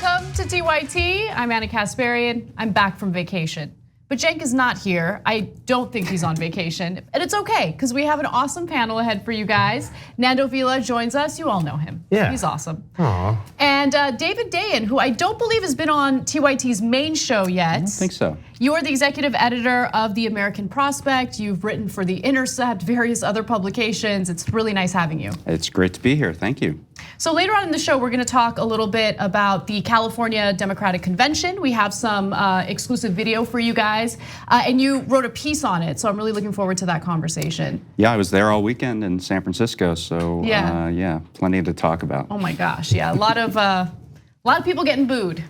Welcome to TYT. I'm Anna Kasparian. I'm back from vacation. But Cenk is not here. I don't think he's on vacation. And it's okay, because we have an awesome panel ahead for you guys. Nando Vila joins us. You all know him. Yeah. He's awesome. Aww. And David Dayen, who I don't believe has been on TYT's main show yet. I don't think so. You are the executive editor of The American Prospect. You've written for The Intercept, various other publications. It's really nice having you. It's great to be here, thank you. So later on in the show, we're gonna talk a little bit about the California Democratic Convention. We have some exclusive video for you guys, and you wrote a piece on it, so I'm really looking forward to that conversation. Yeah, I was there all weekend in San Francisco, so yeah, plenty to talk about. Oh my gosh, yeah, a lot of people getting booed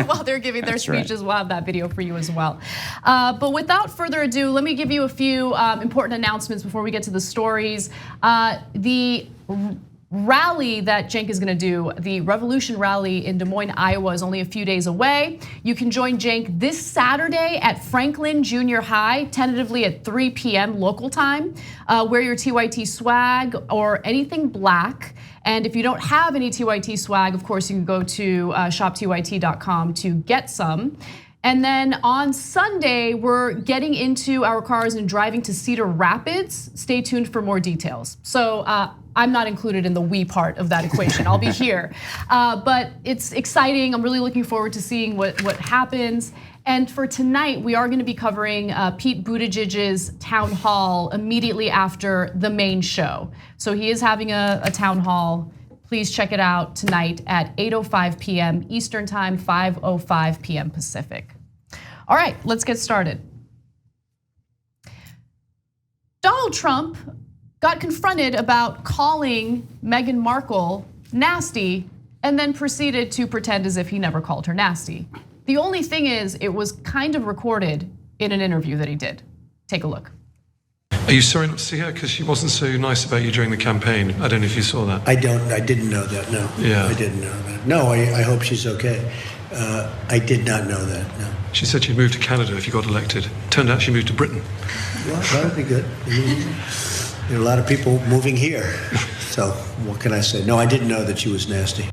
while they're giving their speeches. Right. We'll have that video for you as well. But without further ado, let me give you a few important announcements before we get to the stories. The rally that Cenk is gonna do, the Revolution Rally in Des Moines, Iowa, is only a few days away. You can join Cenk this Saturday at Franklin Junior High, tentatively at 3 p.m. local time. Wear your TYT swag or anything black. And if you don't have any TYT swag, of course, you can go to shoptyt.com to get some. And then on Sunday, we're getting into our cars and driving to Cedar Rapids. Stay tuned for more details. So I'm not included in the we part of that equation. I'll be here. But it's exciting. I'm really looking forward to seeing what happens. And for tonight, we are gonna be covering Pete Buttigieg's town hall immediately after the main show. So he is having a town hall. Please check it out tonight at 8:05 p.m. Eastern Time, 5:05 p.m. Pacific. All right, let's get started. Donald Trump got confronted about calling Meghan Markle nasty and then proceeded to pretend as if he never called her nasty. The only thing is, it was kind of recorded in an interview that he did. Take a look. Are you sorry not to see her because she wasn't so nice about you during the campaign? I don't know if you saw that. I didn't know that, no. Yeah. I didn't know that. No, I hope she's okay. I did not know that, no. She said she'd move to Canada if you got elected. Turned out she moved to Britain. Well, that would be good. There are a lot of people moving here. So what can I say? No, I didn't know that she was nasty.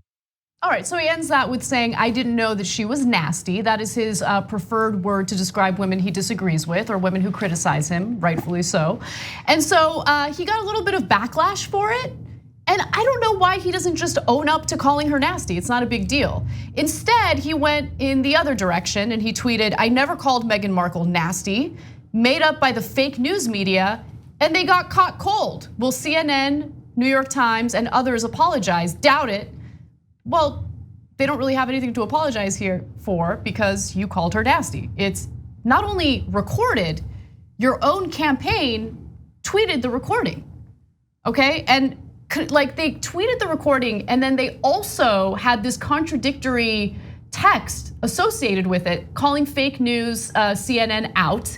All right, so he ends that with saying, I didn't know that she was nasty. That is his preferred word to describe women he disagrees with or women who criticize him, rightfully so. And so he got a little bit of backlash for it. And I don't know why he doesn't just own up to calling her nasty. It's not a big deal. Instead, he went in the other direction and he tweeted, I never called Meghan Markle nasty, made up by the fake news media, and they got caught cold. Will CNN, New York Times, and others apologize? Doubt it. Well, they don't really have anything to apologize here for because you called her nasty. It's not only recorded, your own campaign tweeted the recording, okay? And like they tweeted the recording and then they also had this contradictory text associated with it, calling fake news CNN out,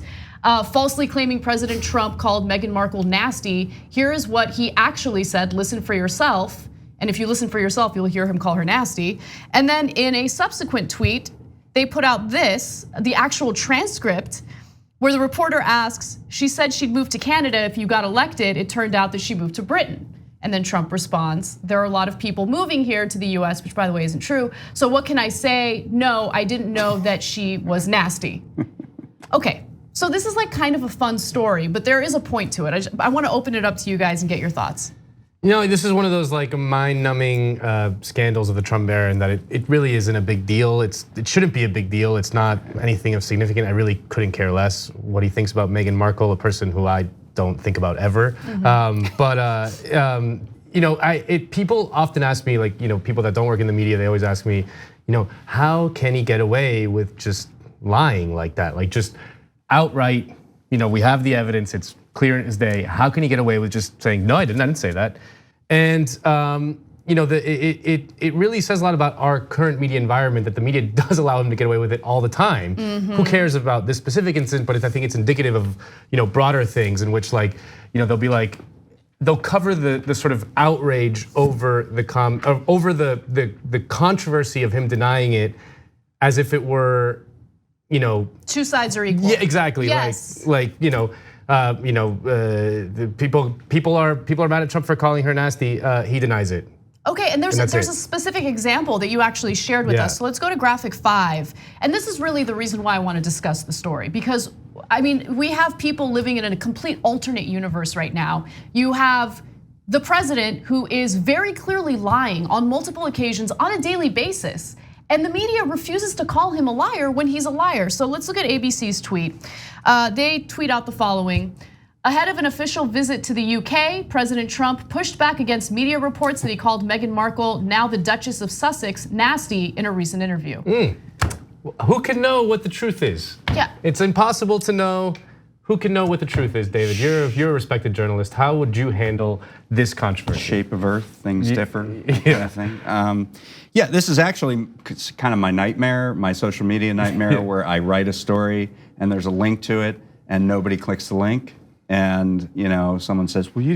falsely claiming President Trump called Meghan Markle nasty. Here is what he actually said, listen for yourself. And if you listen for yourself, you'll hear him call her nasty. And then in a subsequent tweet, they put out this, the actual transcript, where the reporter asks, she said she'd move to Canada if you got elected. It turned out that she moved to Britain. And then Trump responds, there are a lot of people moving here to the US, which by the way isn't true. So what can I say? No, I didn't know that she was nasty. Okay, so this is like kind of a fun story, but there is a point to it. I wanna open it up to you guys and get your thoughts. You know, this is one of those like mind-numbing scandals of the Trump era, and that it really isn't a big deal. It shouldn't be a big deal. It's not anything of significant. I really couldn't care less what he thinks about Meghan Markle, a person who I don't think about ever. You know, people often ask me, like, you know, people that don't work in the media, they always ask me, you know, how can he get away with just lying like that? Like just outright, you know, we have the evidence, it's clear as day. How can he get away with just saying, no, I didn't say that? And you know, it really says a lot about our current media environment that the media does allow him to get away with it all the time. Who cares about this specific incident? But I think it's indicative of, you know, broader things in which, like, you know, they'll be like, they'll cover the sort of outrage over the controversy of him denying it as if it were, you know, two sides are equal. Yeah, exactly. Yes. Like you know, the people are mad at Trump for calling her nasty. He denies it. Okay, and there's a specific example that you actually shared with us. So let's go to graphic 5. And this is really the reason why I want to discuss the story, because I mean, we have people living in a complete alternate universe right now. You have the president who is very clearly lying on multiple occasions on a daily basis. And the media refuses to call him a liar when he's a liar. So let's look at ABC's tweet. They tweet out the following. Ahead of an official visit to the UK, President Trump pushed back against media reports that he called Meghan Markle, now the Duchess of Sussex, nasty in a recent interview. Who can know what the truth is? Yeah. It's impossible to know. Who can know what the truth is, David? You're a respected journalist. How would you handle this controversy? Shape of Earth, things differ, kind of thing. Yeah, this is actually kind of my nightmare, my social media nightmare, where I write a story and there's a link to it and nobody clicks the link, and someone says, "Well, you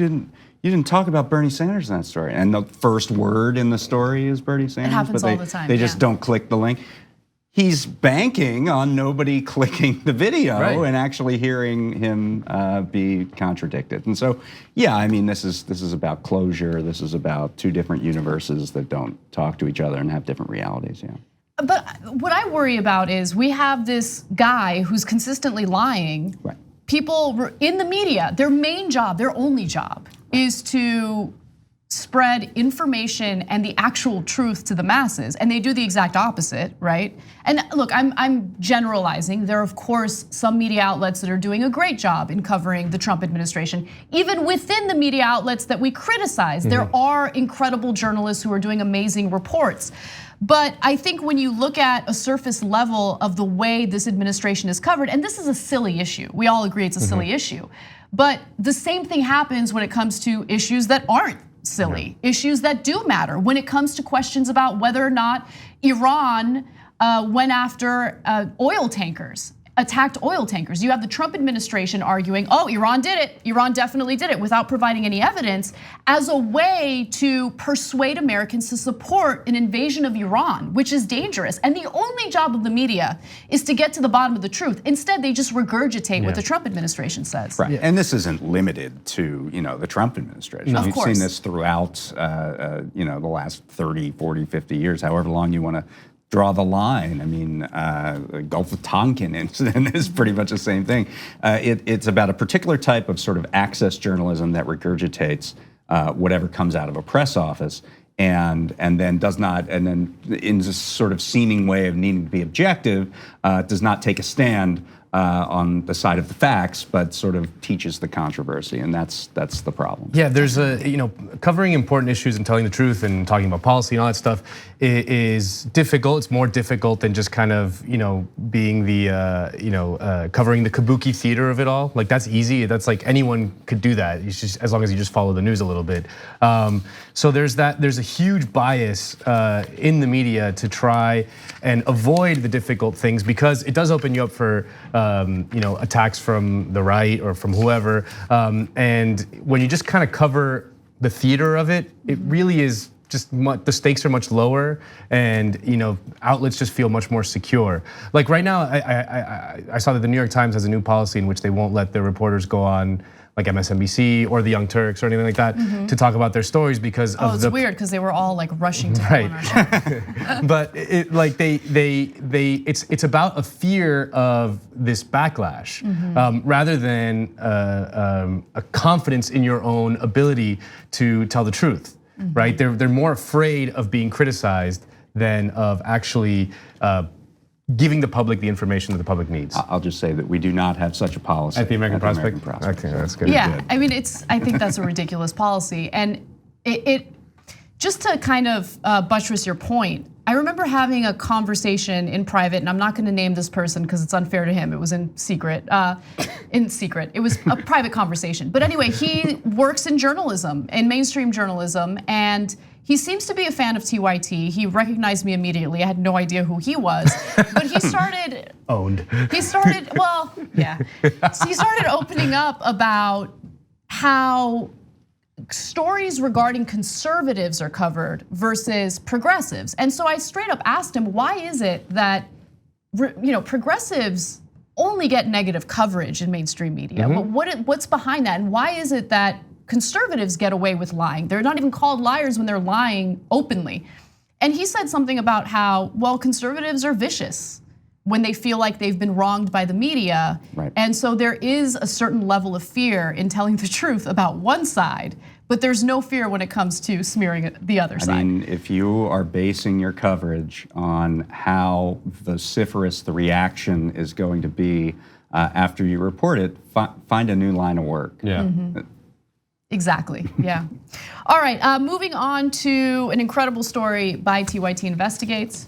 didn't talk about Bernie Sanders in that story," and the first word in the story is Bernie Sanders. It happens but all the time. They just don't click the link. He's banking on nobody clicking the video and actually hearing him be contradicted. And so, yeah, I mean, this is about closure. This is about two different universes that don't talk to each other and have different realities. Yeah. But what I worry about is we have this guy who's consistently lying. Right. People in the media, their main job, their only job, is to spread information and the actual truth to the masses, and they do the exact opposite, right? And look, I'm generalizing. There are, of course, some media outlets that are doing a great job in covering the Trump administration. Even within the media outlets that we criticize, there are incredible journalists who are doing amazing reports. But I think when you look at a surface level of the way this administration is covered, and this is a silly issue, we all agree it's a silly issue, but the same thing happens when it comes to issues that aren't silly, issues that do matter. When it comes to questions about whether or not Iran went after oil tankers, attacked oil tankers. You have the Trump administration arguing, oh, Iran did it. Iran definitely did it without providing any evidence as a way to persuade Americans to support an invasion of Iran, which is dangerous. And the only job of the media is to get to the bottom of the truth. Instead, they just regurgitate what the Trump administration says. Right, and this isn't limited to the Trump administration. Of We've course. seen this throughout the last 30, 40, 50 years, however long you want to draw the line. I mean, the Gulf of Tonkin incident is pretty much the same thing. It's about a particular type of sort of access journalism that regurgitates whatever comes out of a press office, and then does not, and then in this sort of seeming way of needing to be objective, does not take a stand on the side of the facts, but sort of teaches the controversy, and that's the problem. Yeah, there's covering important issues and telling the truth and talking about policy and all that stuff is difficult. It's more difficult than just kind of being the covering the kabuki theater of it all. Like that's easy. That's like anyone could do that. It's just as long as you just follow the news a little bit. So there's a huge bias in the media to try and avoid the difficult things because it does open you up for attacks from the right or from whoever. And when you just kind of cover the theater of it, it really is just the stakes are much lower, and outlets just feel much more secure. Like right now, I saw that the New York Times has a new policy in which they won't let their reporters go on like MSNBC or the Young Turks or anything like that to talk about their stories because of it's weird because they were all like rushing to go on our show. But it's about a fear of this backlash rather than a confidence in your own ability to tell the truth, right? They're more afraid of being criticized than of actually giving the public the information that the public needs. I'll just say that we do not have such a policy at the American Prospect. Okay, that's good. Yeah, I mean, I think that's a ridiculous policy, and it just to kind of buttress your point. I remember having a conversation in private, and I'm not going to name this person because it's unfair to him. It was in secret. It was a private conversation. But anyway, he works in journalism, in mainstream journalism, and he seems to be a fan of TYT. He recognized me immediately. I had no idea who he was, but he started owned. He started, well, yeah. So he started opening up about how stories regarding conservatives are covered versus progressives. And so I straight up asked him, why is it that progressives only get negative coverage in mainstream media? But what's behind that? And why is it that conservatives get away with lying. They're not even called liars when they're lying openly. And he said something about how, well, conservatives are vicious when they feel like they've been wronged by the media. Right. And so there is a certain level of fear in telling the truth about one side, but there's no fear when it comes to smearing the other side. I mean, if you are basing your coverage on how vociferous the reaction is going to be after you report it, find a new line of work. Yeah. Exactly, yeah. All right, moving on to an incredible story by TYT Investigates.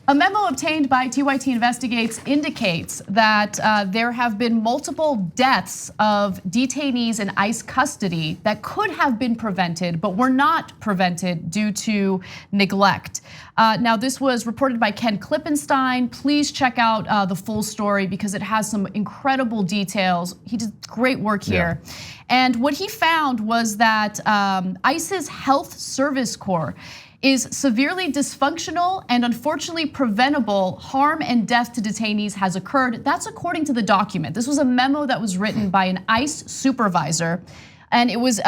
A memo obtained by TYT Investigates indicates that there have been multiple deaths of detainees in ICE custody that could have been prevented, but were not prevented due to neglect. Now, this was reported by Ken Klippenstein. Please check out the full story because it has some incredible details. He did great work here. Yeah. And what he found was that ICE's Health Service Corps is severely dysfunctional and unfortunately preventable harm and death to detainees has occurred. That's according to the document. This was a memo that was written by an ICE supervisor. And it was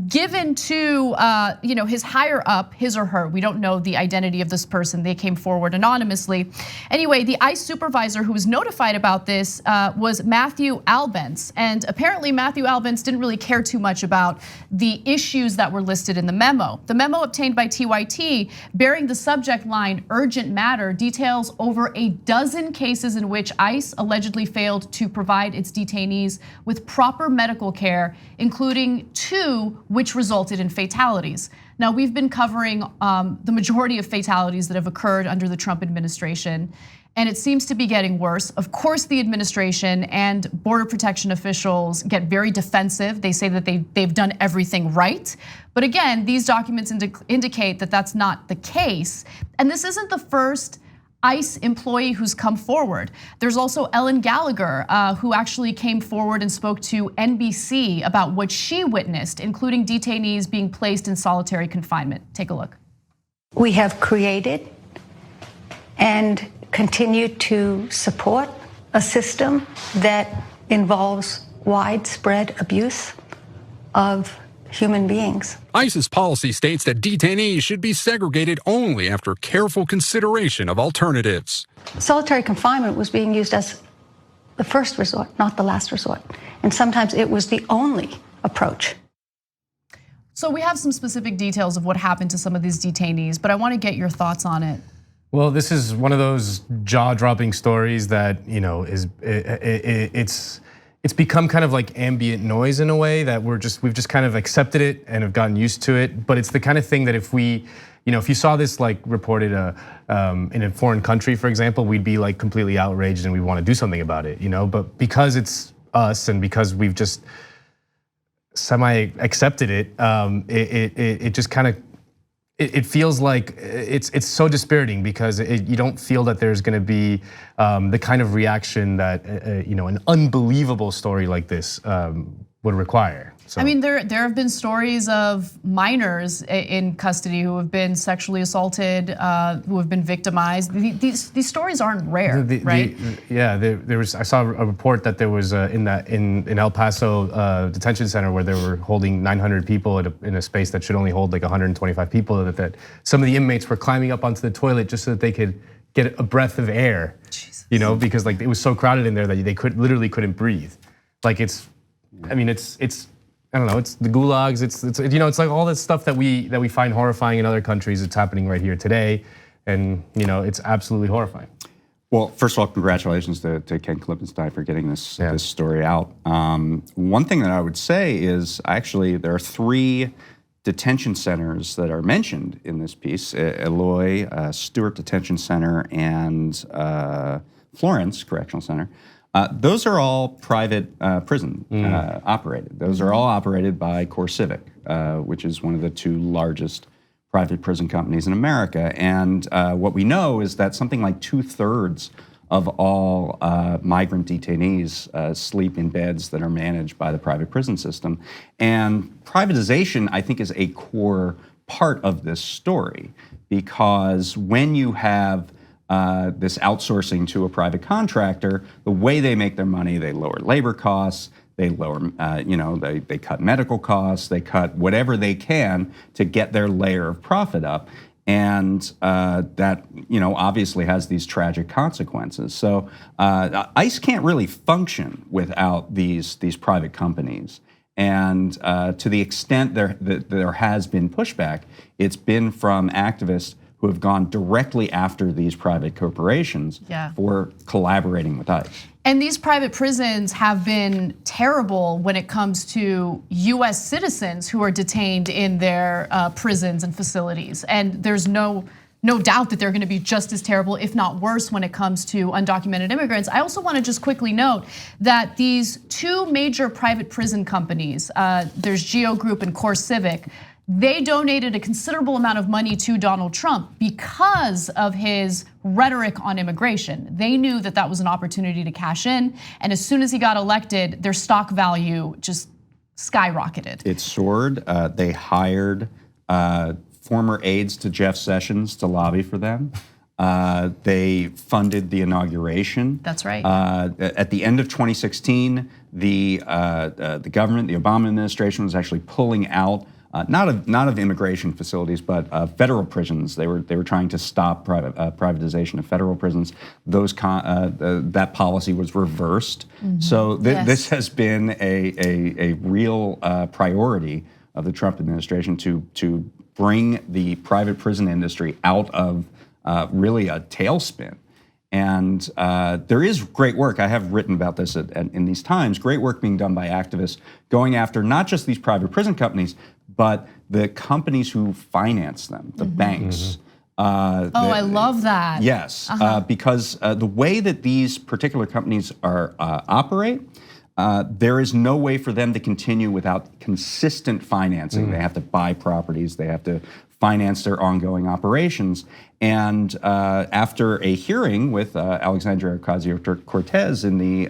given to his higher up, his or her. We don't know the identity of this person. They came forward anonymously. Anyway, the ICE supervisor who was notified about this was Matthew Albence. And apparently Matthew Albence didn't really care too much about the issues that were listed in the memo. The memo obtained by TYT, bearing the subject line urgent matter, details over a dozen cases in which ICE allegedly failed to provide its detainees with proper medical care, including 2 which resulted in fatalities. Now, we've been covering the majority of fatalities that have occurred under the Trump administration, and it seems to be getting worse. Of course, the administration and border protection officials get very defensive. They say that they've done everything right. But again, these documents indicate that that's not the case. And this isn't the first ICE employee who's come forward. There's also Ellen Gallagher, who actually came forward and spoke to NBC about what she witnessed, including detainees being placed in solitary confinement. Take a look. We have created and continue to support a system that involves widespread abuse of human beings. ICE's policy states that detainees should be segregated only after careful consideration of alternatives. Solitary confinement was being used as the first resort, not the last resort. And sometimes it was the only approach. So we have some specific details of what happened to some of these detainees, but I want to get your thoughts on it. Well, this is one of those jaw-dropping stories that it's become kind of like ambient noise in a way that we've just kind of accepted it and have gotten used to it. But it's the kind of thing that if you saw this like reported in a foreign country, for example, we'd be like completely outraged and we want to do something about it, But because it's us and because we've just semi-accepted it, it just kind of it feels like it's so dispiriting because you don't feel that there's going to be the kind of reaction that an unbelievable story like this would require. So. I mean, there have been stories of minors in custody who have been sexually assaulted, who have been victimized. These stories aren't rare, right? I saw a report that there was in El Paso detention center where they were holding 900 people in a space that should only hold like 125 people. That some of the inmates were climbing up onto the toilet just so that they could get a breath of air, Jesus. Because like it was so crowded in there that they literally couldn't breathe. Like it's I don't know. It's the gulags. It's like all this stuff that we find horrifying in other countries. It's happening right here today, and it's absolutely horrifying. Well, first of all, congratulations to Ken Klippenstein for getting this story out. One thing that I would say is actually there are 3 detention centers that are mentioned in this piece: Eloy, Stewart Detention Center, and Florence Correctional Center. Those are all private prison operated. Those are all operated by CoreCivic, which is one of the 2 largest private prison companies in America. And what we know is that something like 2/3 of all migrant detainees sleep in beds that are managed by the private prison system. And privatization, I think, is a core part of this story, because when you have this outsourcing to a private contractor, the way they make their money, they lower labor costs, They lower, they cut medical costs, they cut whatever they can to get their layer of profit up. And that, obviously has these tragic consequences. So ICE can't really function without these private companies. And to the extent there has been pushback, it's been from activists who have gone directly after these private corporations for collaborating with ICE. And these private prisons have been terrible when it comes to US citizens who are detained in their prisons and facilities. And there's no doubt that they're gonna be just as terrible, if not worse, when it comes to undocumented immigrants. I also wanna just quickly note that these two major private prison companies, there's Geo Group and CoreCivic, they donated a considerable amount of money to Donald Trump because of his rhetoric on immigration. They knew that that was an opportunity to cash in, and as soon as he got elected, their stock value just skyrocketed. It soared. They hired former aides to Jeff Sessions to lobby for them. They funded the inauguration. That's right. At the end of 2016, the government, the Obama administration, was actually pulling out not of immigration facilities, but federal prisons. They were trying to stop privatization of federal prisons. That policy was reversed. Mm-hmm. So this has been a real priority of the Trump administration to bring the private prison industry out of really a tailspin. And there is great work. I have written about this in these times. Great work being done by activists going after not just these private prison companies, but the companies who finance them, the banks. I love that. Yes, because the way that these particular companies operate, there is no way for them to continue without consistent financing. They have to buy properties, they have to finance their ongoing operations. And after a hearing with Alexandria Ocasio-Cortez in the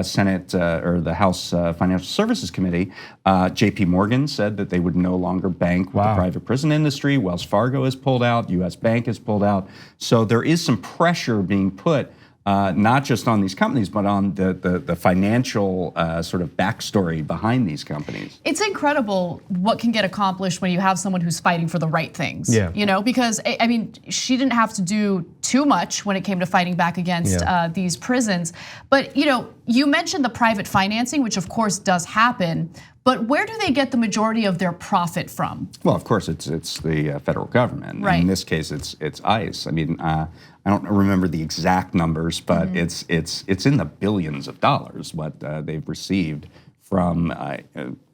Senate or the House Financial Services Committee, JP Morgan said that they would no longer bank with the private prison industry. Wells Fargo has pulled out, US Bank has pulled out. So there is some pressure being put not just on these companies, but on the financial sort of backstory behind these companies. It's incredible what can get accomplished when you have someone who's fighting for the right things. Yeah. Because I mean, she didn't have to do too much when it came to fighting back against these prisons. But you mentioned the private financing, which of course does happen. But where do they get the majority of their profit from? Well, of course, it's the federal government. Right. In this case, it's ICE. I mean, I don't remember the exact numbers, but it's in the billions of dollars what they've received from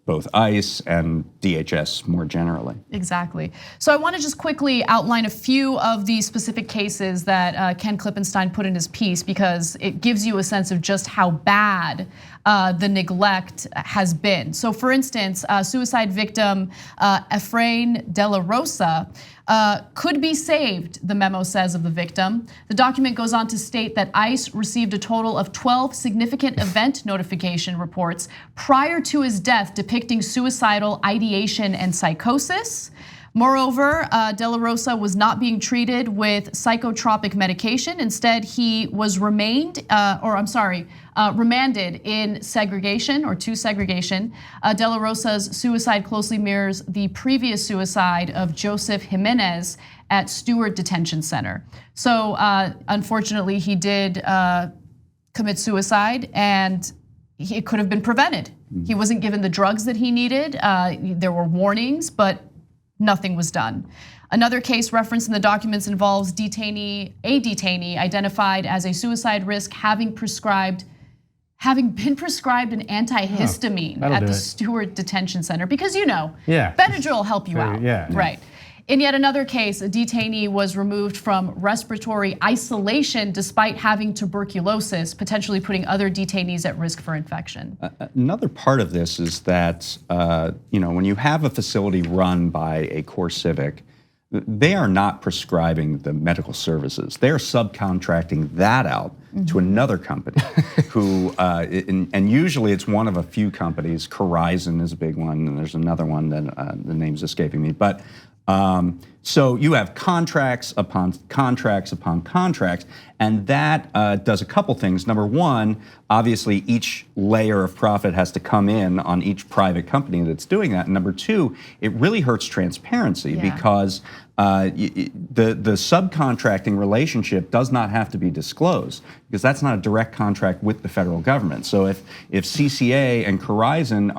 both ICE and DHS more generally. Exactly. So I want to just quickly outline a few of the specific cases that Ken Klippenstein put in his piece, because it gives you a sense of just how bad the neglect has been. So for instance, suicide victim Efrain De La Rosa could be saved, the memo says of the victim. The document goes on to state that ICE received a total of 12 significant event notification reports prior to his death depicting suicidal ideation and psychosis. Moreover, De La Rosa was not being treated with psychotropic medication. Instead, he was remanded in segregation or to segregation. De La Rosa's suicide closely mirrors the previous suicide of Joseph Jimenez at Stewart Detention Center. So unfortunately, he did commit suicide, and it could have been prevented. He wasn't given the drugs that he needed. There were warnings, but nothing was done. Another case referenced in the documents involves a detainee identified as a suicide risk having been prescribed an antihistamine at the Stewart Detention Center, because Benadryl will help you out. Right. In yet another case, a detainee was removed from respiratory isolation despite having tuberculosis, potentially putting other detainees at risk for infection. Another part of this is that when you have a facility run by a CoreCivic, they are not prescribing the medical services. They are subcontracting that out to another company who, and usually it's one of a few companies. Corizon is a big one, and there's another one that the name's escaping me. But so you have contracts upon contracts upon contracts, and that does a couple things. Number one, obviously each layer of profit has to come in on each private company that's doing that. And number two, it really hurts transparency because the subcontracting relationship does not have to be disclosed because that's not a direct contract with the federal government. So if CCA and Corizon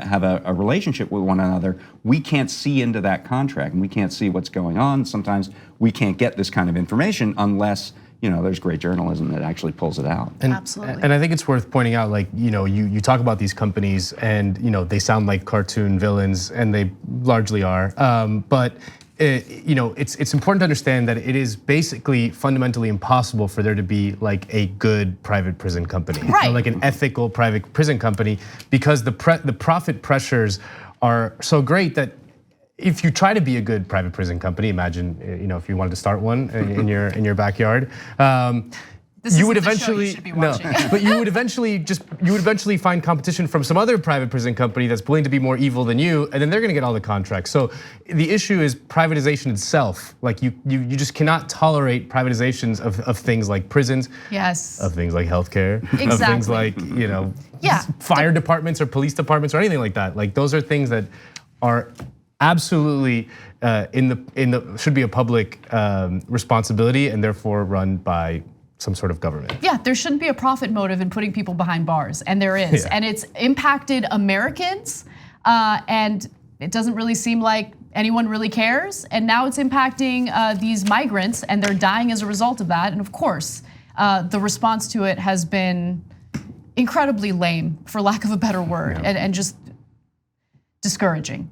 have a relationship with one another, we can't see into that contract and we can't see what's going on. Sometimes we can't get this kind of information unless there's great journalism that actually pulls it out. Absolutely. And I think it's worth pointing out, like, you talk about these companies and, they sound like cartoon villains and they largely are. But it's important to understand that it is basically fundamentally impossible for there to be like a good private prison company, like an ethical private prison company, because the profit pressures are so great that if you try to be a good private prison company, imagine if you wanted to start one in your backyard. You would eventually but you would eventually find competition from some other private prison company that's willing to be more evil than you, and then they're going to get all the contracts. So the issue is privatization itself. Like you just cannot tolerate privatizations of things like prisons, of things like healthcare, of things like fire departments or police departments or anything like that. Like those are things that are absolutely should be a public responsibility and therefore run by some sort of government. Yeah, there shouldn't be a profit motive in putting people behind bars, and there is. And it's impacted Americans, and it doesn't really seem like anyone really cares. And now it's impacting these migrants, and they're dying as a result of that. And of course, the response to it has been incredibly lame, for lack of a better word, and just discouraging.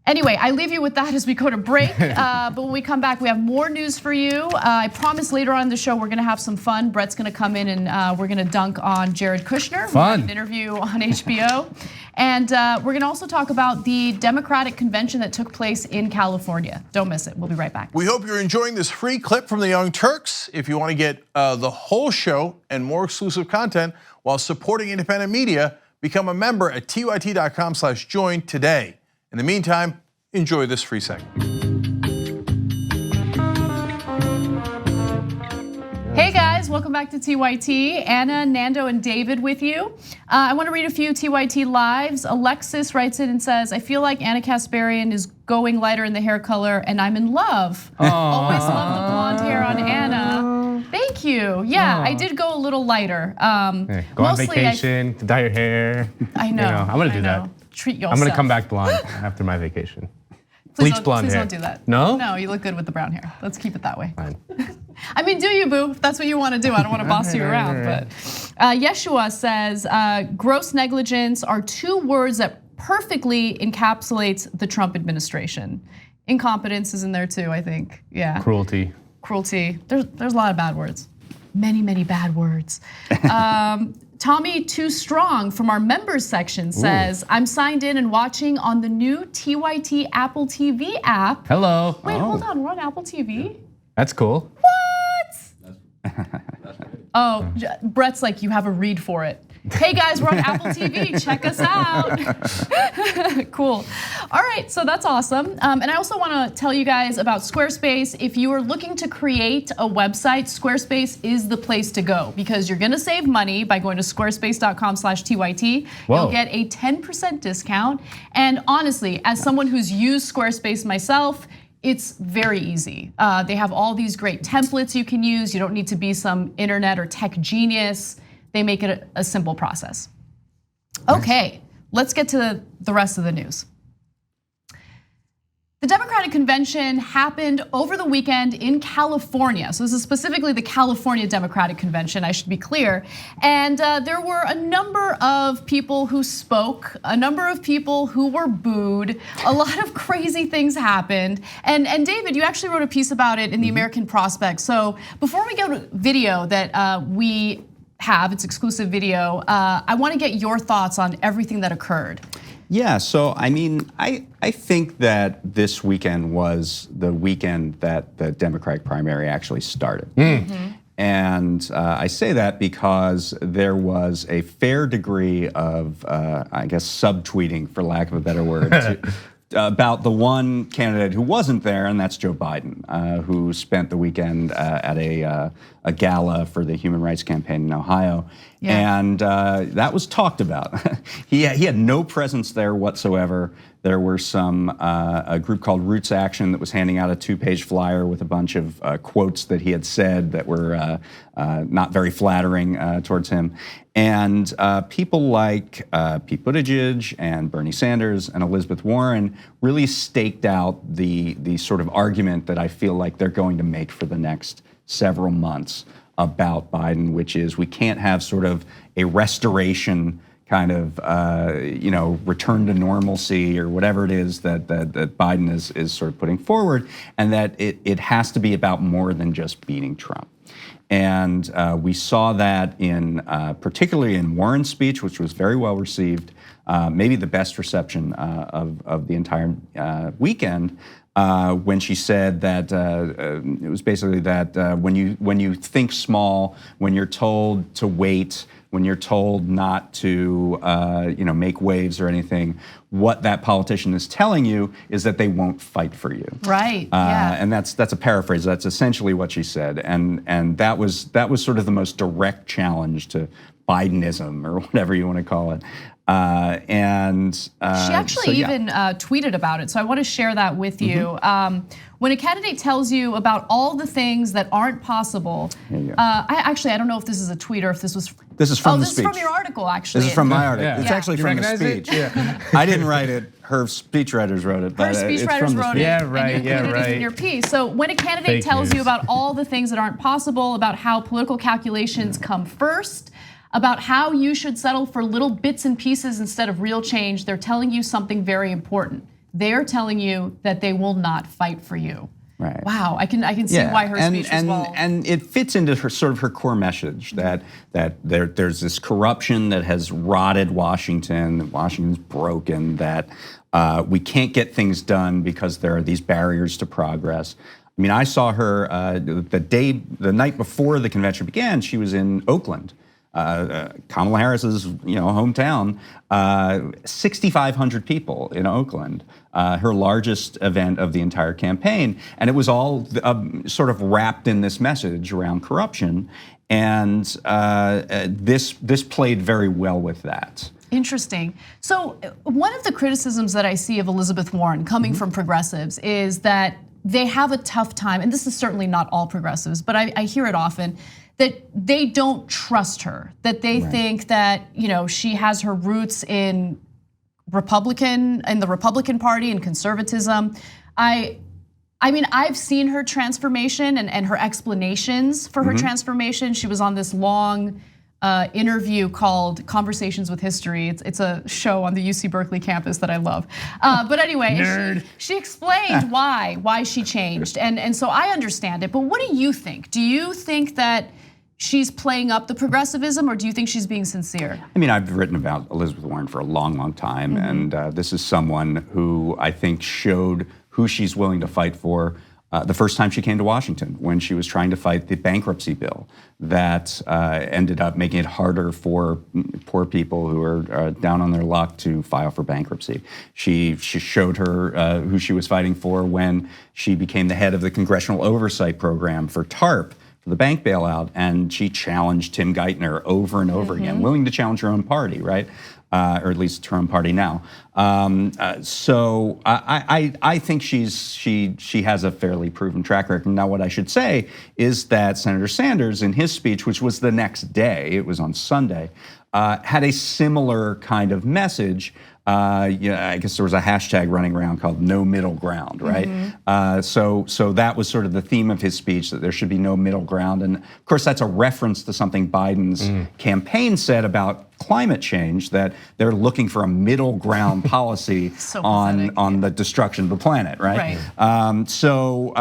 Anyway, I leave you with that as we go to break. But when we come back, we have more news for you. I promise later on in the show, we're gonna have some fun. Brett's gonna come in and we're gonna dunk on Jared Kushner. Fun. An interview on HBO. And we're gonna also talk about the Democratic convention that took place in California. Don't miss it, we'll be right back. We hope you're enjoying this free clip from the Young Turks. If you wanna get the whole show and more exclusive content while supporting independent media, become a member at tyt.com/join today. In the meantime, enjoy this free segment. Hey guys, welcome back to TYT. Anna, Nando, and David with you. I want to read a few TYT lives. Alexis writes in and says, I feel like Anna Kasparian is going lighter in the hair color and I'm in love. Always love the blonde hair on Anna. Thank you. Yeah, I did go a little lighter. Go on vacation, dye your hair. I know. I'm gonna do that. Treat yourself. I'm gonna come back blonde after my vacation. Please Bleach blonde hair. Please don't do that. No? No, you look good with the brown hair. Let's keep it that way. Fine. I mean, do you, boo? If that's what you want to do. I don't want to boss you around. But Yeshua says, gross negligence are two words that perfectly encapsulates the Trump administration. Incompetence is in there too, I think. Yeah. Cruelty. Cruelty. There's a lot of bad words. Many bad words. Tommy Too Strong from our members section says, I'm signed in and watching on the new TYT Apple TV app. Hello. Wait, hold on, we're on Apple TV? That's cool. What? Oh, Brett's like, you have a read for it. Hey guys, we're on Apple TV, check us out. Cool. All right, so that's awesome. And I also wanna tell you guys about Squarespace. If you are looking to create a website, Squarespace is the place to go because you're gonna save money by going to squarespace.com/TYT. You'll get a 10% discount. And honestly, as someone who's used Squarespace myself, it's very easy. They have all these great templates you can use. You don't need to be some internet or tech genius. They make it a simple process. Okay, let's get to the rest of the news. The Democratic convention happened over the weekend in California. So this is specifically the California Democratic Convention, I should be clear. And there were a number of people who spoke, a number of people who were booed. A lot of crazy things happened. And David, you actually wrote a piece about it in the American Prospect. So before we go to video that we have, it's exclusive video, I wanna get your thoughts on everything that occurred. Yeah, so I mean, I think that this weekend was the weekend that the Democratic primary actually started. And I say that because there was a fair degree of, I guess, subtweeting, for lack of a better word, about the one candidate who wasn't there, and that's Joe Biden, who spent the weekend at a a gala for the Human Rights Campaign in Ohio. Yeah. And that was talked about. he had no presence there whatsoever. There were a group called Roots Action that was handing out a 2-page flyer with a bunch of quotes that he had said that were not very flattering towards him. And people like Pete Buttigieg and Bernie Sanders and Elizabeth Warren really staked out the sort of argument that I feel like they're going to make for the next several months about Biden, which is we can't have sort of a restoration kind of return to normalcy or whatever it is that Biden is sort of putting forward, and that it has to be about more than just beating Trump. And we saw that particularly in Warren's speech, which was very well received, maybe the best reception of the entire weekend, when she said that it was basically that when you think small, when you're told to wait, when you're told not to make waves or anything, what that politician is telling you is that they won't fight for you. Right. Yeah. And that's a paraphrase. That's essentially what she said. And that was sort of the most direct challenge to Bidenism, or whatever you want to call it. She actually even tweeted about it, so I want to share that with you. When a candidate tells you about all the things that aren't possible, I don't know if this is a tweet or if this was. This is from the speech. speech. This is from your article, actually. This is from my article. Yeah. It's actually from the speech. I didn't write it. Her speechwriters wrote it. Her speechwriters wrote it. Yeah, right. And you included it in your piece. So when a candidate tells you about all the things that aren't possible, about how political calculations come first, about how you should settle for little bits and pieces instead of real change, they're telling you something very important. They're telling you that they will not fight for you. Right. Wow, I can see why her speech was well. And it fits into her core message that there's this corruption that has rotted Washington, that Washington's broken, that we can't get things done because there are these barriers to progress. I mean, I saw her the night before the convention began. She was in Oakland. Kamala Harris's hometown, 6,500 people in Oakland, her largest event of the entire campaign, and it was all sort of wrapped in this message around corruption, and this played very well with that. Interesting. So one of the criticisms that I see of Elizabeth Warren coming from progressives is that they have a tough time, and this is certainly not all progressives, but I hear it often, that they don't trust her, that they think that she has her roots in the Republican Party and conservatism. I mean, I've seen her transformation and her explanations for her transformation. She was on this long interview called Conversations with History. It's a show on the UC Berkeley campus that I love. But anyway, she explained why she changed, and so I understand it. But what do you think? Do you think that she's playing up the progressivism, or do you think she's being sincere? I mean, I've written about Elizabeth Warren for a long, long time, and this is someone who I think showed who she's willing to fight for the first time she came to Washington, when she was trying to fight the bankruptcy bill that ended up making it harder for poor people who are down on their luck to file for bankruptcy. She showed her who she was fighting for when she became the head of the Congressional Oversight Program for TARP, for the bank bailout, and she challenged Tim Geithner over and over again, willing to challenge her own party, right? Or at least her own party now. So I think she has a fairly proven track record. Now, what I should say is that Senator Sanders, in his speech, which was the next day, it was on Sunday, had a similar kind of message. I guess there was a hashtag running around called "No Middle Ground," right? So that was sort of the theme of his speech, that there should be no middle ground. And of course, that's a reference to something Biden's campaign said about climate change, that they're looking for a middle ground policy on the destruction of the planet, right? So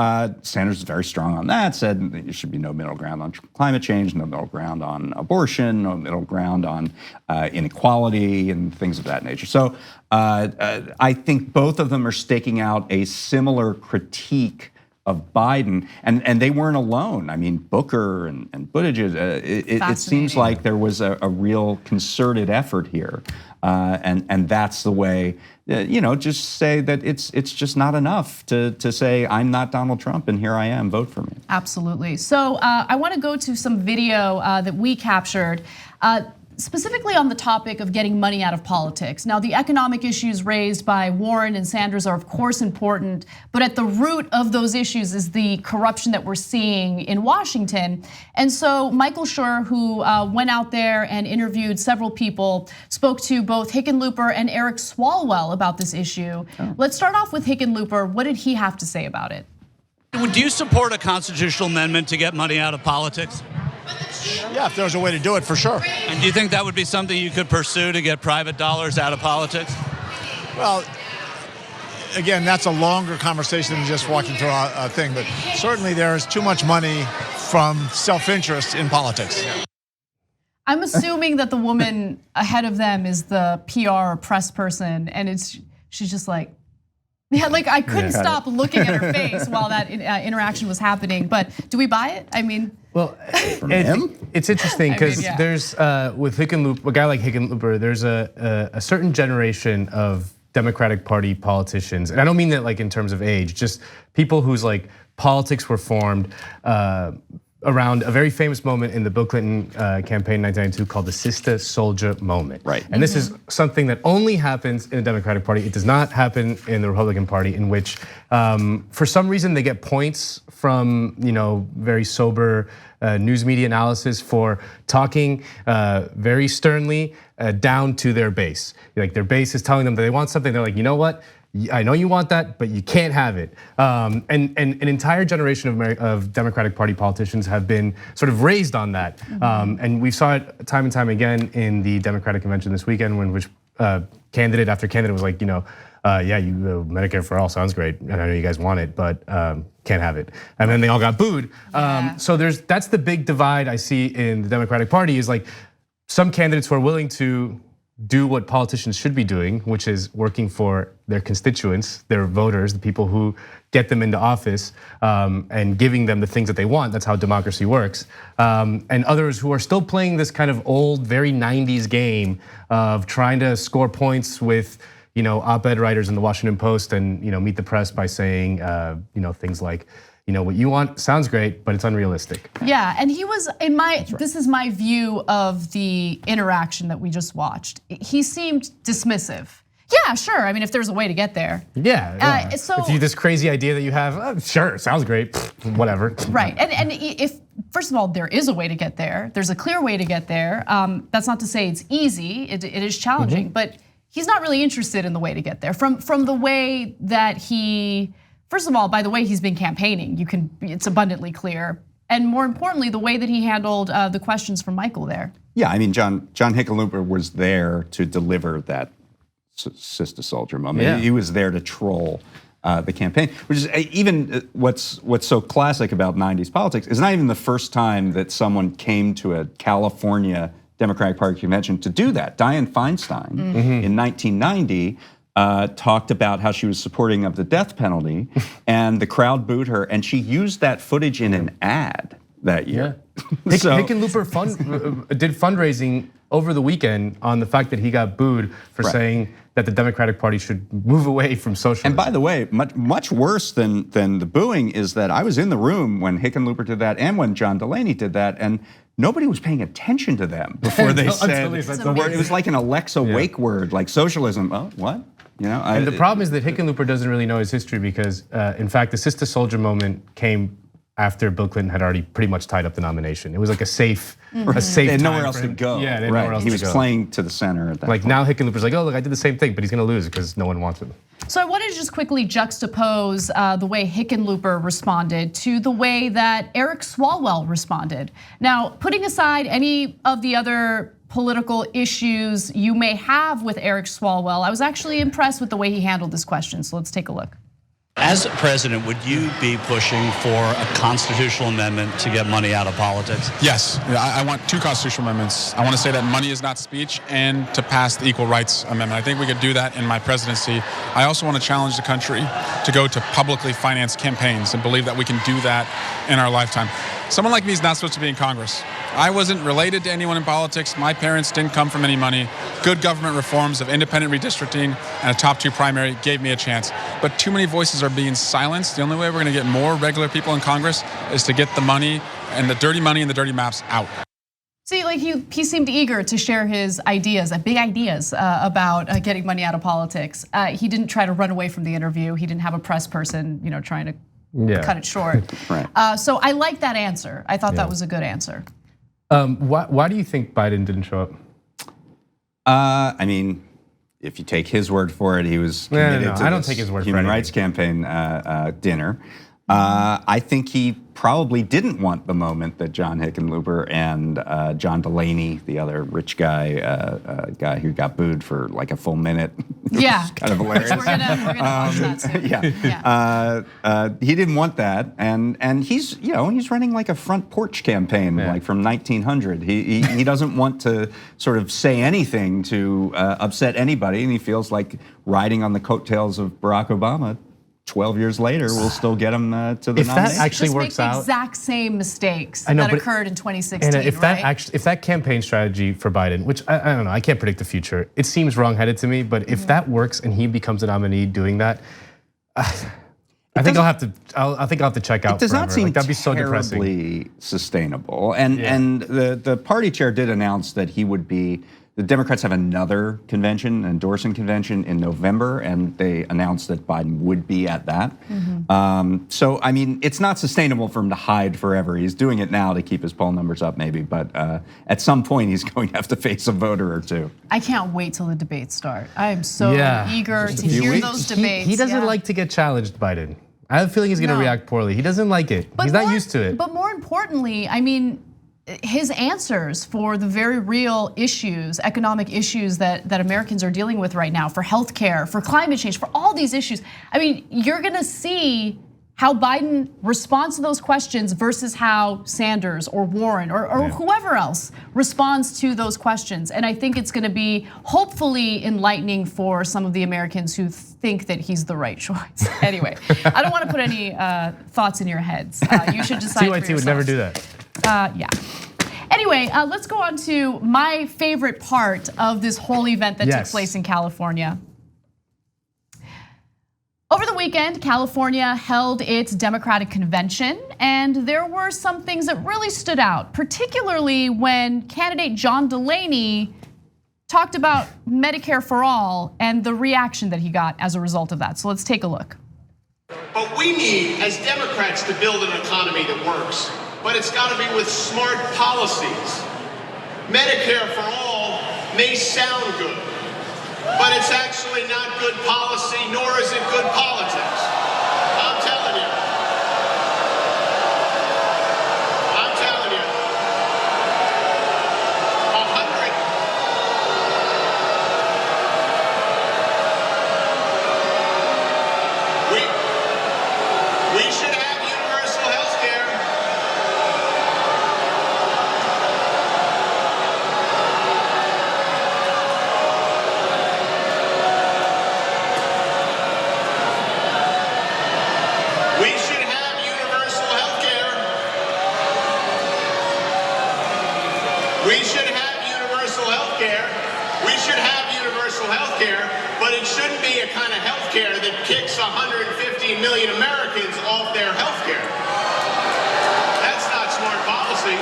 Sanders is very strong on that, said there should be no middle ground on climate change, no middle ground on abortion, no middle ground on inequality and things of that nature. So I think both of them are staking out a similar critique of Biden, and they weren't alone. I mean, Booker and Buttigieg, it seems like there was a real concerted effort here, and that's the way just say that it's just not enough to say I'm not Donald Trump and here I am, vote for me. Absolutely. So I want to go to some video that we captured. Specifically on the topic of getting money out of politics. Now, the economic issues raised by Warren and Sanders are of course important, but at the root of those issues is the corruption that we're seeing in Washington. And so Michael Schur, who went out there and interviewed several people, spoke to both Hickenlooper and Eric Swalwell about this issue. Let's start off with Hickenlooper. What did he have to say about it? Do you support a constitutional amendment to get money out of politics? Yeah, if there was a way to do it, for sure. And do you think that would be something you could pursue to get private dollars out of politics? Well, again, that's a longer conversation than just walking through a thing, but certainly there is too much money from self-interest in politics. I'm assuming that the woman ahead of them is the PR or press person, and she's just like, yeah, like I couldn't stop looking at her face while that interaction was happening. But do we buy it? I mean, well, it's interesting because there's with Hickenlooper, a guy like Hickenlooper, there's a certain generation of Democratic Party politicians, and I don't mean that like in terms of age, just people whose like politics were formed around a very famous moment in the Bill Clinton campaign in 1992 called the Sister Soldier moment. Right. And this is something that only happens in the Democratic Party. It does not happen in the Republican Party, in which for some reason they get points from very sober news media analysis for talking very sternly down to their base. Like their base is telling them that they want something. They're like, you know what? I know you want that, but you can't have it. And an entire generation of Democratic Party politicians have been sort of raised on that. And we saw it time and time again in the Democratic convention this weekend, when which candidate after candidate was like, yeah, Medicare for all sounds great, and I know you guys want it, but can't have it. And then they all got booed. So that's the big divide I see in the Democratic Party, is like some candidates who are willing to do what politicians should be doing, which is working for their constituents, their voters, the people who get them into office, and giving them the things that they want. That's how democracy works. And others who are still playing this kind of old, very 90s game of trying to score points with op-ed writers in the Washington Post and meet the press by saying things like, what you want sounds great, but it's unrealistic. Yeah, and he was this is my view of the interaction that we just watched. He seemed dismissive. Yeah, sure. I mean, if there's a way to get there. Yeah. So if you this crazy idea that you have, sure, sounds great, whatever. Right, and if first of all there is a way to get there, there's a clear way to get there. That's not to say it's easy. It is challenging, but he's not really interested in the way to get there. From the way that he. First of all, by the way he's been campaigning, it's abundantly clear. And more importantly, the way that he handled the questions from Michael there. Yeah, I mean, John Hickenlooper was there to deliver that Sister Soldier moment. Yeah. He was there to troll the campaign, which is even what's so classic about 90s politics is not even the first time that someone came to a California Democratic Party convention to do that. Dayen Feinstein in 1990 talked about how she was supporting of the death penalty, and the crowd booed her, and she used that footage in an ad that year. Yeah. Hickenlooper did fundraising over the weekend on the fact that he got booed for saying that the Democratic Party should move away from socialism. And by the way, much worse than the booing is that I was in the room when Hickenlooper did that and when John Delaney did that, and nobody was paying attention to them before they said the word. It was like an Alexa wake word, like socialism. Oh, what? And the problem is that Hickenlooper doesn't really know his history because, in fact, the Sister Soldier moment came after Bill Clinton had already pretty much tied up the nomination. It was like a safe They had time nowhere else to go. Yeah, they had nowhere else to go. He was playing to the center at that point. Now Hickenlooper's like, oh, look, I did the same thing, but he's gonna lose because no one wants him. So I wanted to just quickly juxtapose the way Hickenlooper responded to the way that Eric Swalwell responded. Now, putting aside any of the other political issues you may have with Eric Swalwell, I was actually impressed with the way he handled this question. So let's take a look. As president, would you be pushing for a constitutional amendment to get money out of politics? Yes, I want two constitutional amendments. I want to say that money is not speech, and to pass the Equal Rights Amendment. I think we could do that in my presidency. I also want to challenge the country to go to publicly financed campaigns and believe that we can do that in our lifetime. someone like me is not supposed to be in Congress. I wasn't related to anyone in politics. My parents didn't come from any money. Good government reforms of independent redistricting and a top 2 primary gave me a chance. But too many voices are being silenced. The only way we're going to get more regular people in Congress is to get the money and the dirty maps out. See, like he seemed eager to share his ideas, big ideas about getting money out of politics. He didn't try to run away from the interview. He didn't have a press person, trying to cut it short. Right. So I like that answer. I thought that was a good answer. Why do you think Biden didn't show up? I mean, if you take his word for it, he was committed to I don't this take his word for human anything. rights campaign dinner. I think he probably didn't want the moment that John Hickenlooper and John Delaney, the other rich guy who got booed for like a full minute. Yeah, kind of hilarious. We're gonna watch that soon. He didn't want that, and he's he's running like a front porch campaign like from 1900. He doesn't want to sort of say anything to upset anybody, and he feels like riding on the coattails of Barack Obama. 12 years later, we'll still get him to the nomination. If that actually Just works make the out, exact same mistakes I know, that but- occurred in 2016, and right? if that campaign strategy for Biden, which I don't know, I can't predict the future. It seems wrong-headed to me, but if that works and he becomes a nominee doing that, I think I'll have to check out. It does forever. not seem that'd be so depressing. terribly sustainable. And the party chair did announce that he would be. The Democrats have another convention, endorsing convention in November, and they announced that Biden would be at that. So, I mean, it's not sustainable for him to hide forever. He's doing it now to keep his poll numbers up, maybe, but at some point he's going to have to face a voter or two. I can't wait till the debates start. I am so eager to hear those debates. He doesn't like to get challenged, Biden. I have a feeling he's going to react poorly. He doesn't like it. He's not used to it. But more importantly, I mean, his answers for the very real issues, economic issues that Americans are dealing with right now, for healthcare, for climate change, for all these issues. I mean, you're gonna see how Biden responds to those questions versus how Sanders or Warren or whoever else responds to those questions. And I think it's gonna be hopefully enlightening for some of the Americans who think that he's the right choice. Anyway, I don't wanna put any thoughts in your heads. You should decide for TYT would never do that. Yeah. Anyway, let's go on to my favorite part of this whole event that took place in California. Over the weekend, California held its Democratic convention, and there were some things that really stood out, particularly when candidate John Delaney talked about Medicare for all and the reaction that he got as a result of that. So let's take a look. But we need, as Democrats, to build an economy that works. But it's got to be with smart policies. Medicare for all may sound good, but it's actually not good policy, nor is it good politics. I'm telling you. I'm telling you. We should have universal health care. We should have universal health care. We should have universal health care. We should have universal health care, but it shouldn't be a kind of health care that kicks 150 million Americans off their health care. That's not smart policy.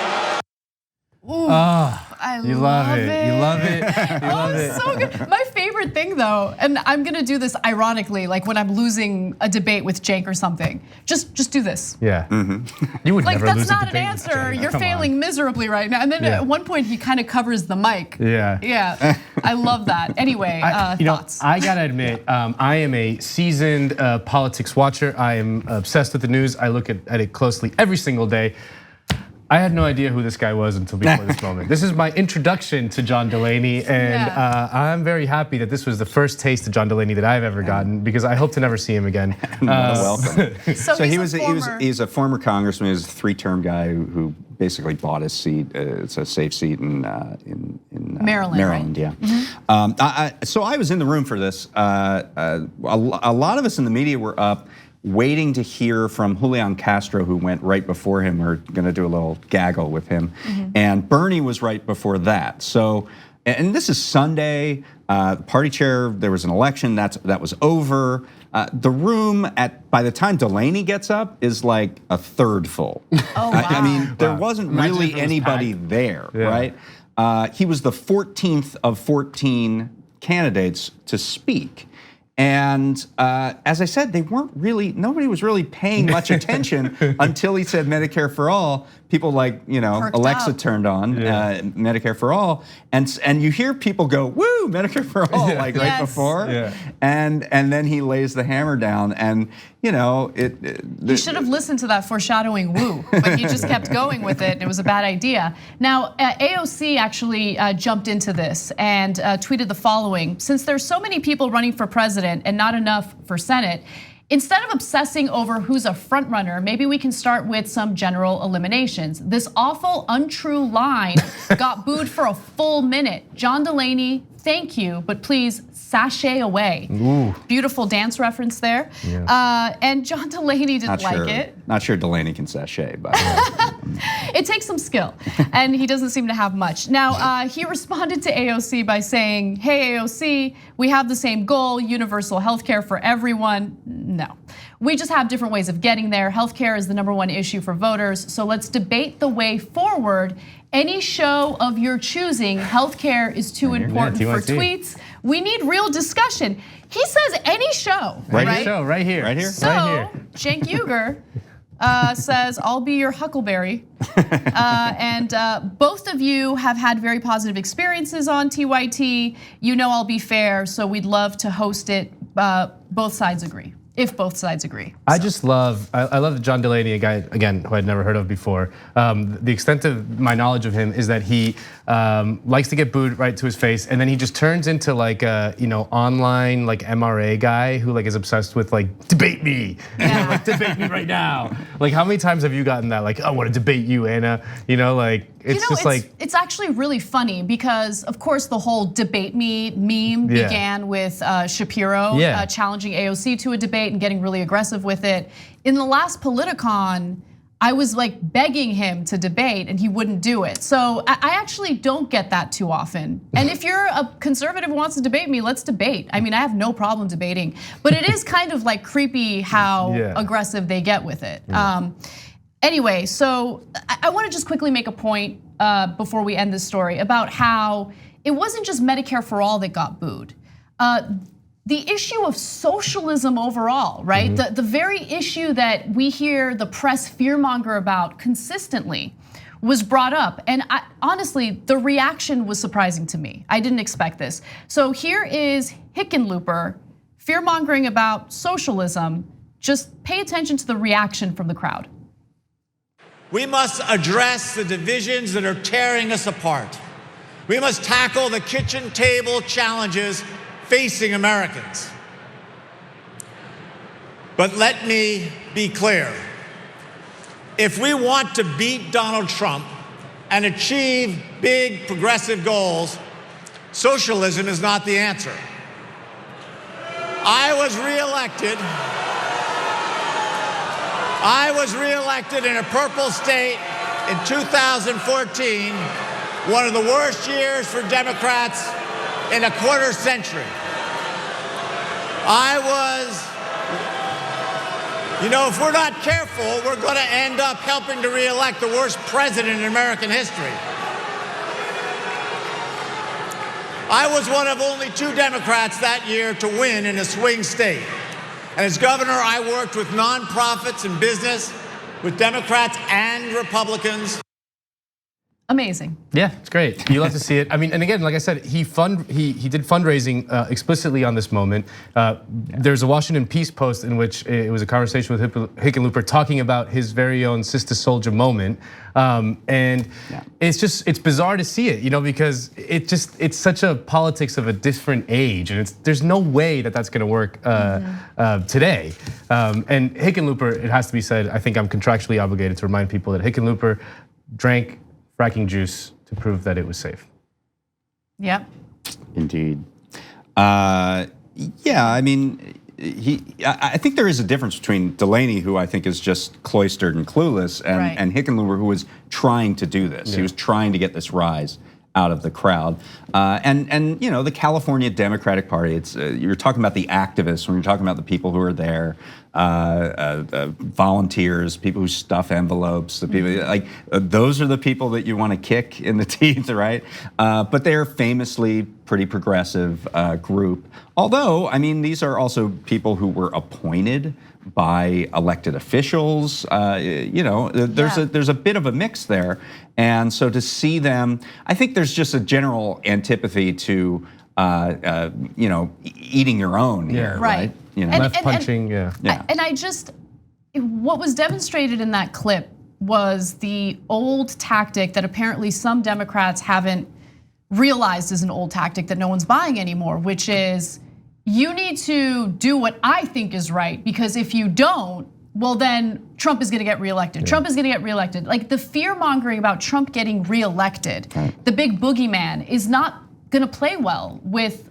You love it. You love it. You love it. So good. My favorite thing though, and I'm gonna do this ironically, like when I'm losing a debate with Jake or something, just do this. Yeah. You would Like never that's lose not a an debate with answer. Jake. You're Come failing on. miserably right now. And then at one point he kind of covers the mic. Yeah. Yeah. I love that. Anyway, thoughts. I gotta admit, I am a seasoned politics watcher. I am obsessed with the news. I look at it closely every single day. I had no idea who this guy was until before this moment. This is my introduction to John Delaney, and I'm very happy that this was the first taste of John Delaney that I've ever gotten, because I hope to never see him again. Welcome. So he's a former congressman. He's a 3-term guy who basically bought his seat. It's a safe seat in Maryland. Maryland, right? Yeah. So I was in the room for this. A lot of us in the media were up waiting to hear from Julian Castro, who went right before him. We're going to do a little gaggle with him. And Bernie was right before that. So, and this is Sunday. Party chair, there was an election, that was over. The room by the time Delaney gets up is like a third full. Oh, wow. I mean, there wasn't really anybody there, right? He was the 14th of 14 candidates to speak. And as I said, nobody was really paying much attention until he said Medicare for all. People like, Alexa turned on Medicare for all. And you hear people go, woo, Medicare for all, right before. And then he lays the hammer down. And, you should have listened to that foreshadowing woo, but he just kept going with it, and it was a bad idea. Now, AOC actually jumped into this and tweeted the following: since there's so many people running for president and not enough for Senate, instead of obsessing over who's a front runner, maybe we can start with some general eliminations. This awful, untrue line got booed for a full minute. John Delaney, thank you, but please sashay away. Ooh. Beautiful dance reference there. And John Delaney didn't like it. Not sure Delaney can sashay, but. It takes some skill, and he doesn't seem to have much. Now, he responded to AOC by saying, hey, AOC, we have the same goal, universal healthcare for everyone. No, we just have different ways of getting there. Healthcare is the #1 issue for voters, so let's debate the way forward. Any show of your choosing, healthcare is too important for tweets. We need real discussion. He says any show, right? Show, right here. Right here. So, Cenk Uygur says, I'll be your huckleberry. And both of you have had very positive experiences on TYT. I'll be fair, so we'd love to host it. Both sides agree. If both sides agree. I love John Delaney, a guy, again, who I'd never heard of before. The extent of my knowledge of him is that he likes to get booed right to his face, and then he just turns into like a online like MRA guy who like is obsessed with like debate me, debate me right now. Like how many times have you gotten that? Like I want to debate you, Anna. It's actually really funny because of course the whole debate me meme began with Shapiro challenging AOC to a debate and getting really aggressive with it. In the last Politicon, I was like begging him to debate and he wouldn't do it. So I actually don't get that too often. And if you're a conservative who wants to debate me, let's debate. I mean, I have no problem debating, but it is kind of like creepy how aggressive they get with it. Anyway, so I want to just quickly make a point before we end this story about how it wasn't just Medicare for all that got booed. The issue of socialism overall, right? The very issue that we hear the press fearmonger about consistently was brought up. And honestly, the reaction was surprising to me. I didn't expect this. So here is Hickenlooper fearmongering about socialism. Just pay attention to the reaction from the crowd. We must address the divisions that are tearing us apart. We must tackle the kitchen table challenges facing Americans. But let me be clear. If we want to beat Donald Trump and achieve big progressive goals, socialism is not the answer. I was reelected in a purple state in 2014, one of the worst years for Democrats in a quarter century. If we're not careful, we're going to end up helping to reelect the worst president in American history. I was one of only 2 Democrats that year to win in a swing state. And as governor, I worked with nonprofits and business, with Democrats and Republicans. Amazing. Yeah, it's great. You love to see it. I mean, and again, like I said, he did fundraising explicitly on this moment. There's a Washington Post post in which it was a conversation with Hickenlooper talking about his very own Sister Soldier moment. It's bizarre to see it, because it's such a politics of a different age, and there's no way that that's going to work today. And Hickenlooper, it has to be said, I think I'm contractually obligated to remind people that Hickenlooper drank fracking juice to prove that it was safe. Yep. Indeed. Yeah, I mean, I think there is a difference between Delaney, who I think is just cloistered and clueless, and Hickenlooper, who was trying to do this. He was trying to get this rise out of the crowd, and you know, the California Democratic Party. It's you're talking about the activists when you're talking about the people who are there, volunteers, people who stuff envelopes, the people like those are the people that you want to kick in the teeth, right? But they're famously pretty progressive group. Although, I mean, these are also people who were appointed by elected officials. You know, there's a bit of a mix there, and so to see them, I think there's just a general antipathy to you know, eating your own here, right? You know, left punching, And I just, what was demonstrated in that clip was the old tactic that apparently some Democrats haven't realized is an old tactic that no one's buying anymore, which is you need to do what I think is right, because if you don't, well then Trump is gonna get reelected. Trump is gonna get reelected. Like the fear mongering about Trump getting reelected, the big boogeyman, is not gonna play well with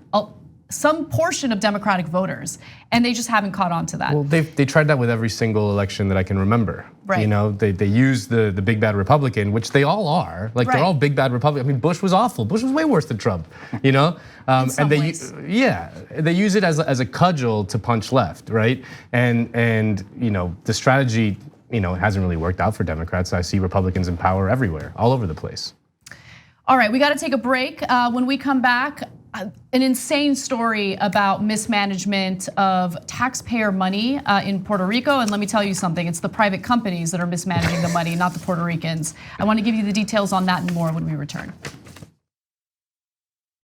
some portion of Democratic voters, and they just haven't caught on to that. Well, they tried that with every single election that I can remember. Right. You know, they used the big bad Republican, which they all are. Like they're all big bad Republican. I mean, Bush was awful. Bush was way worse than Trump. You know, and they use it as a cudgel to punch left, right? And you know, the strategy, you know, it hasn't really worked out for Democrats. I see Republicans in power everywhere, all over the place. All right, we got to take a break. When we come back, an insane story about mismanagement of taxpayer money in Puerto Rico. And let me tell you something, it's the private companies that are mismanaging the money, not the Puerto Ricans. I want to give you the details on that and more when we return.